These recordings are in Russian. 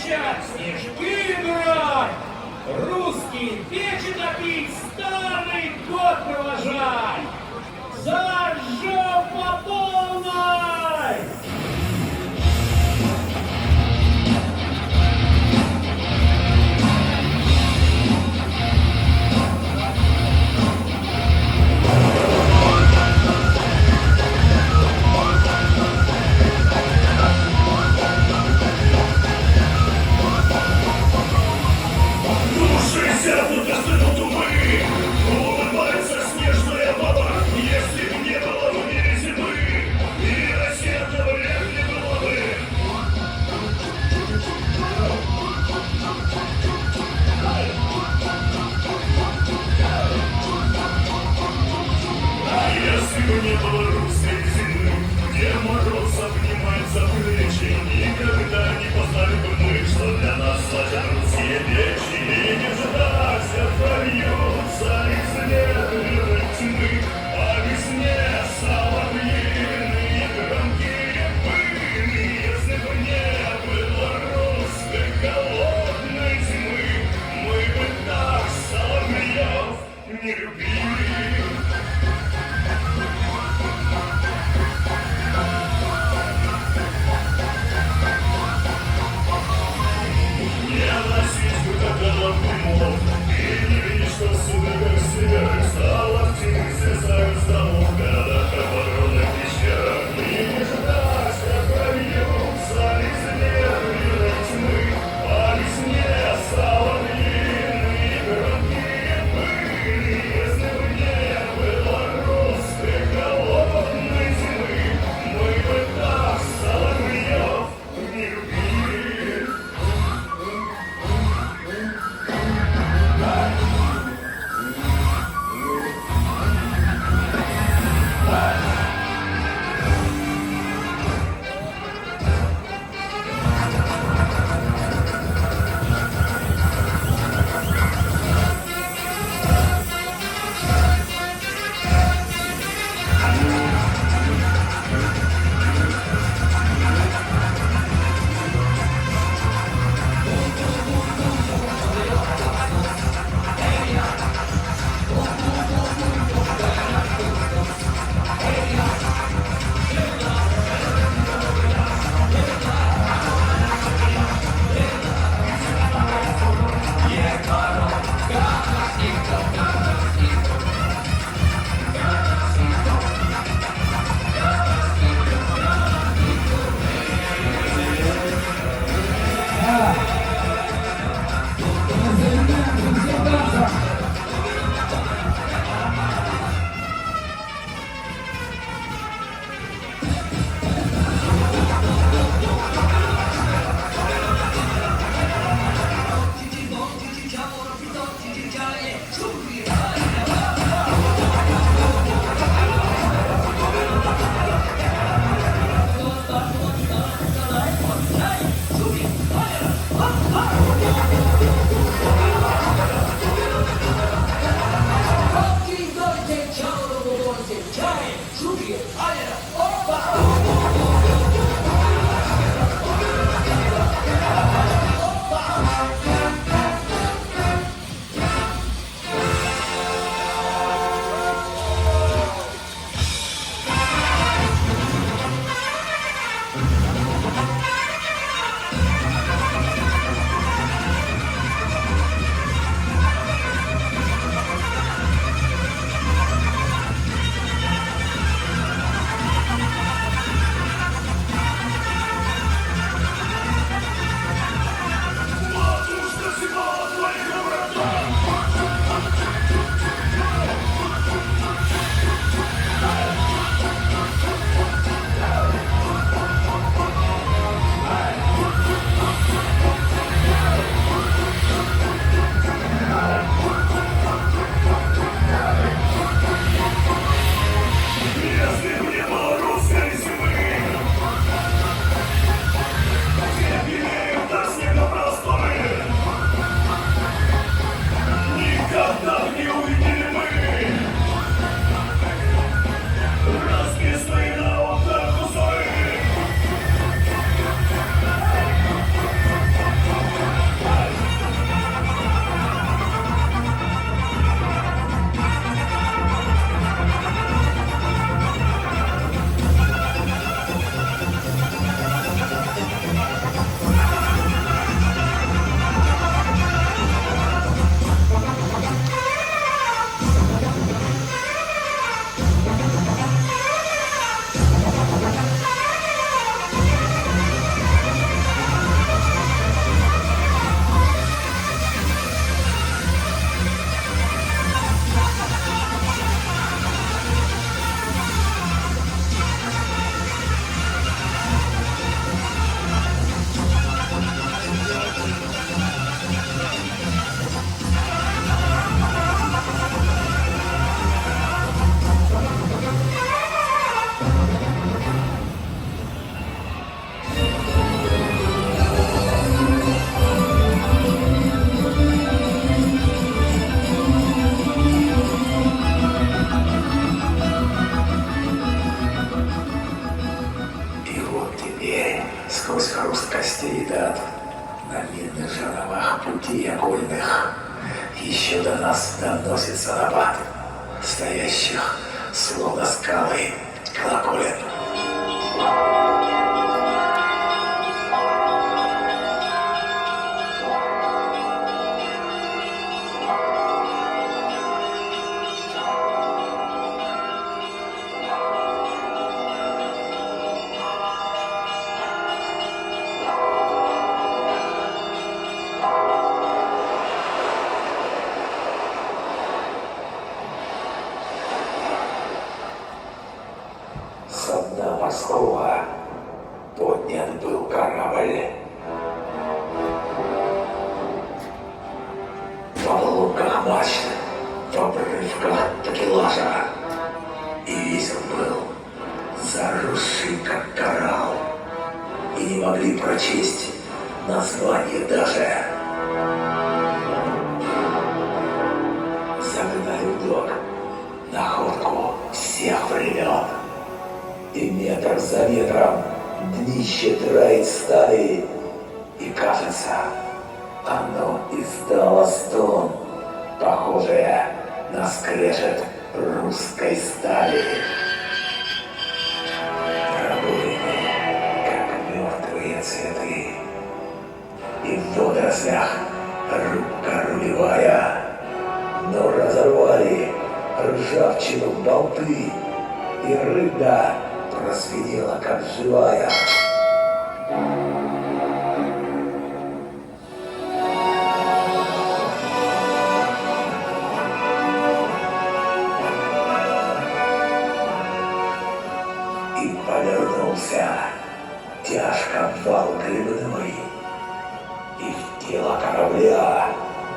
кричат, снежки играть. Русские печи топить, старый год провожать. Зажжем по полной! Улыбается снежная баба, если б не было в мире зимы, и сквозь хруст костей и дат, на минных жерновах путей окольных, еще до нас доносится набат стоящих, словно скалы, колоколен. Со дна морского поднят был корабль. В обломках мачт, в обрывках такелажа. И весь он был заросший, как коралл. И не могли прочесть название даже. Загнали в док находку всех времен. И метр за метром днище драит стали, и кажется, оно издало стон, похожее на скрежет русской стали. Пробоины, как мертвые цветы, и в водорослях рубка рулевая, но разорвали ржавчину болты, и рыба просветила, как живая. И повернулся тяжко вал гребной, и в тело корабля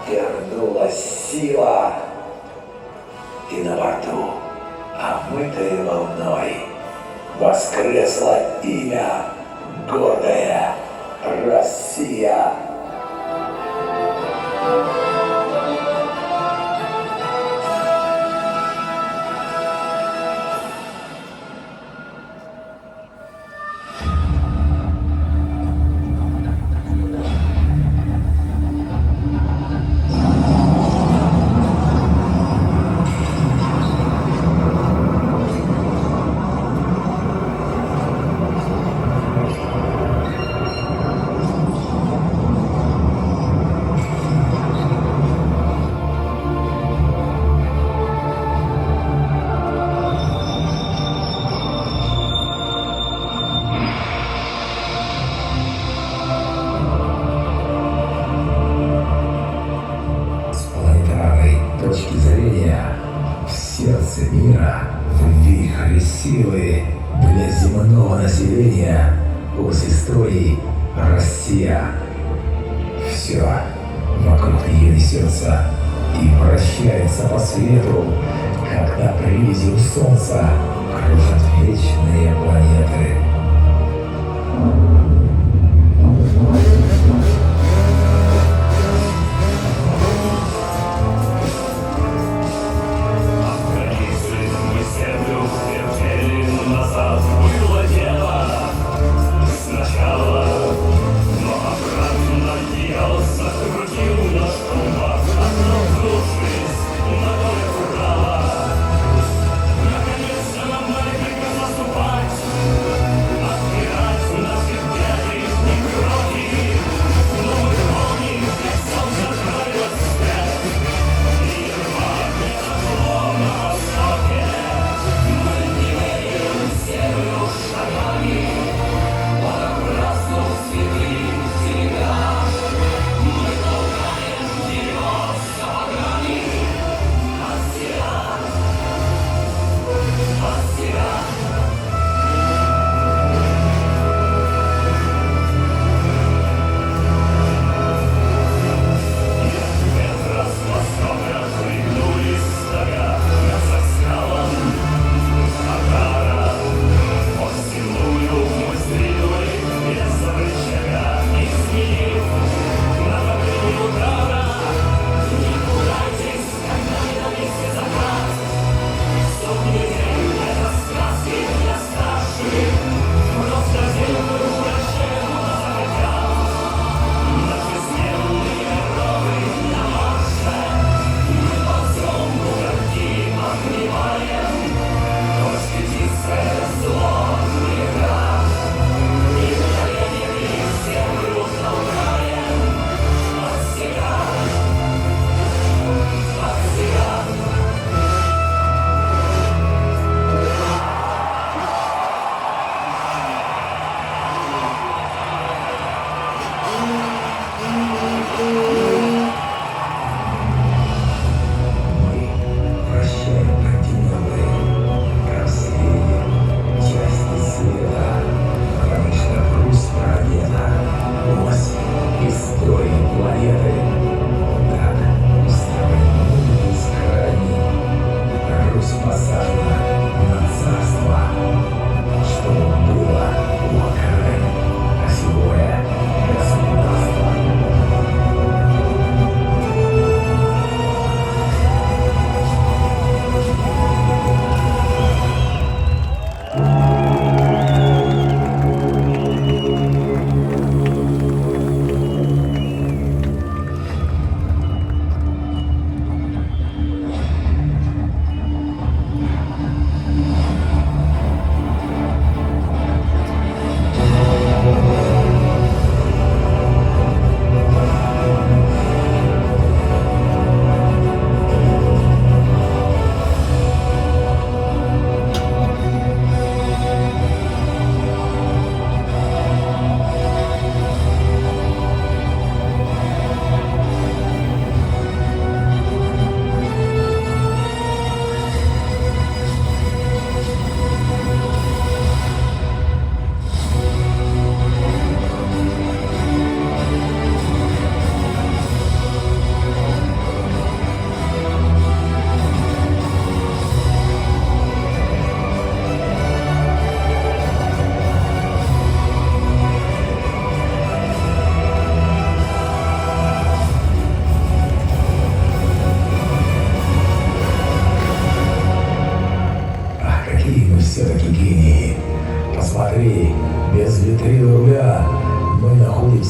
вернулась сила, и на борту, омытые волной, воскресло имя, гордая Россия. Точки зрения в сердце мира, в вихре силы для земного населения после истории Россия. Все вокруг нее несется и вращается по свету, как на привязи у солнца кружат вечные планеты. Наконец-то нам дали приказ наступать, отбирать у наших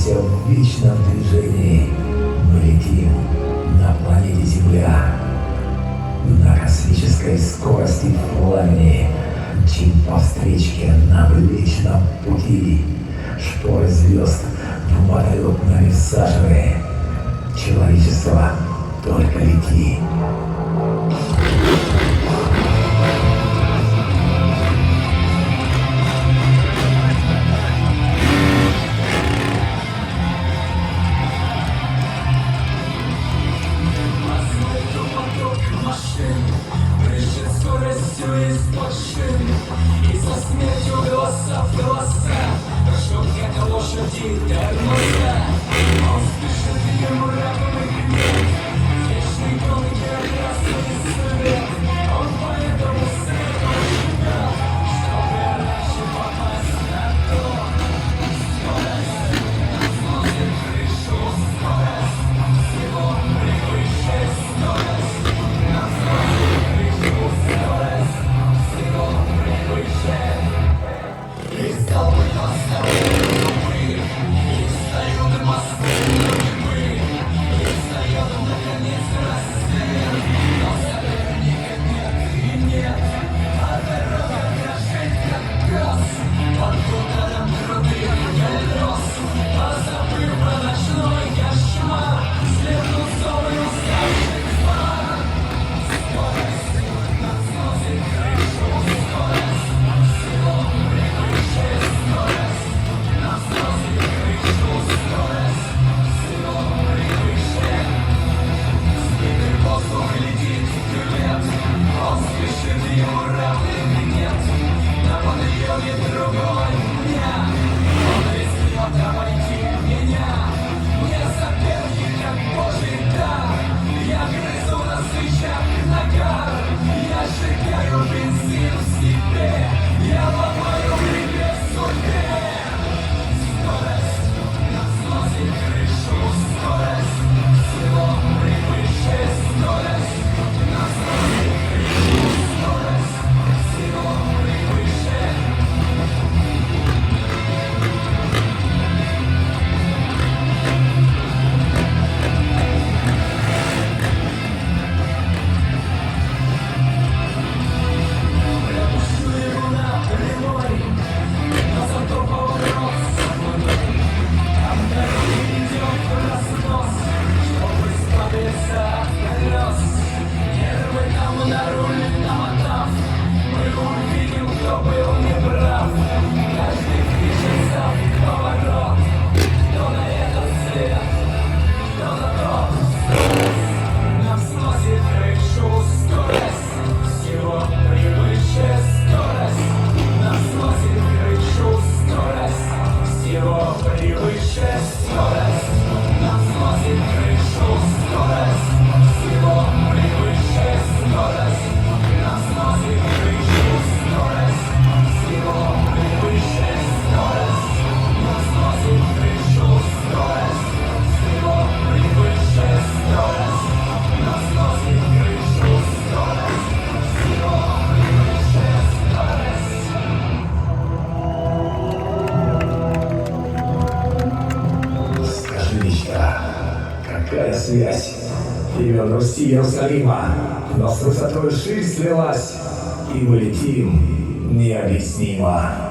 находимся в вечном движении. Мы летим на планете Земля. На космической скорости пламени. Мчим по встречке на Млечном пути. Шпоры звезд вмотают нами всажены. Человечество, только лети. Какая связь? Имен Руси Иерусалима, но с высотой ширь слилась, и мы летим необъяснимо.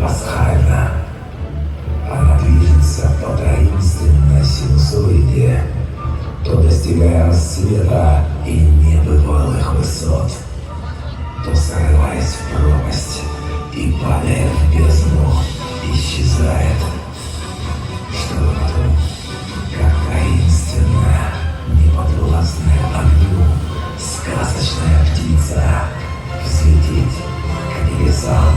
пасхальна. Она движется по таинственной синусоиде, то достигая рассвета и небывалых высот, то срываясь в пропасть и падая в бездну, исчезает, чтобы потом, как таинственная, неподвластная огню, сказочная птица, взлететь к небесам.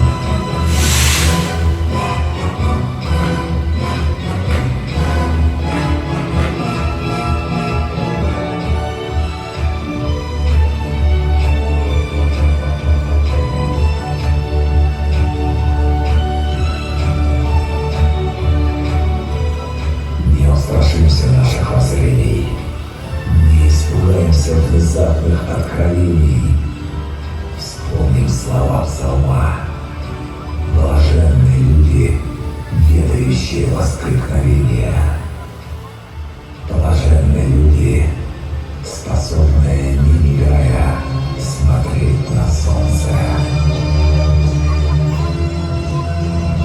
Не устрашимся наших воззрений, не испугаемся внезапных откровений. Вспомним слова псалма. Блаженные люди, ведающие воскликновения. Блаженные люди, способные, не мигая, смотреть на солнце.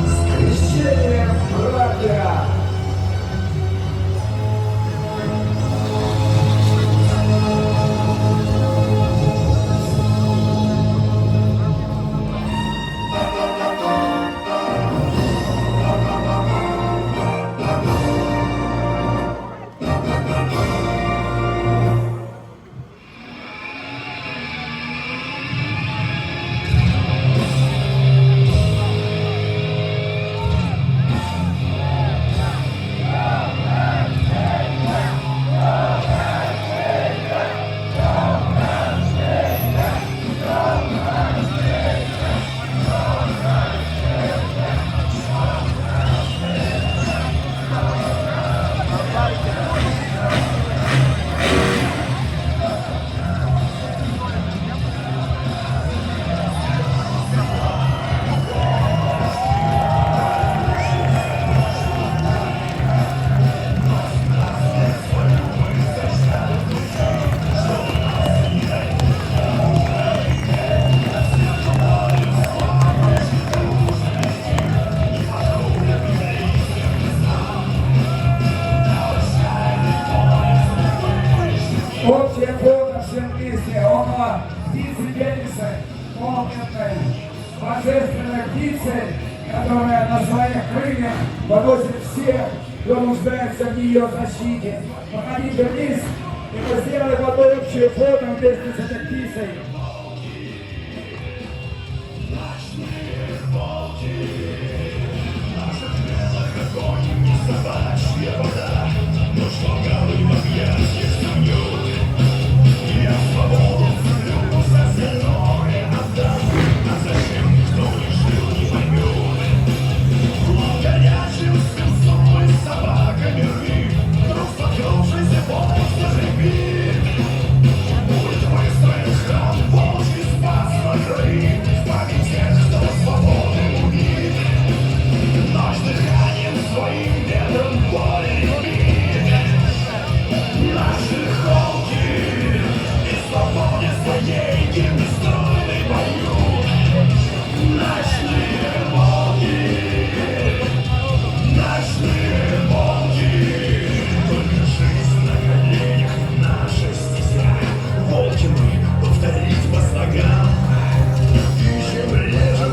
С крещением, братья! Общая фото всем вместе, около птицы Феникса, огненной, божественной птицы, которая на своих крыльях поносит всех, кто нуждается в ее защите. Проходите вниз, и мы сделаем одно общее фото вместе с этой птицей.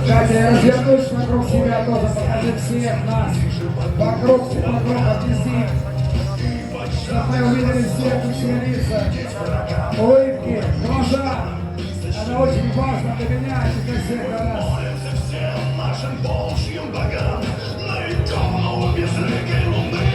Катя, развернусь вокруг себя тоже, покажи всех нас. Вокруг объясни. Чтобы мы увидели всех все лица, улыбки, глаза. Это очень важно для меня и для всех для нас. Молимся всем нашим Божьим богам, на икону безликой луны.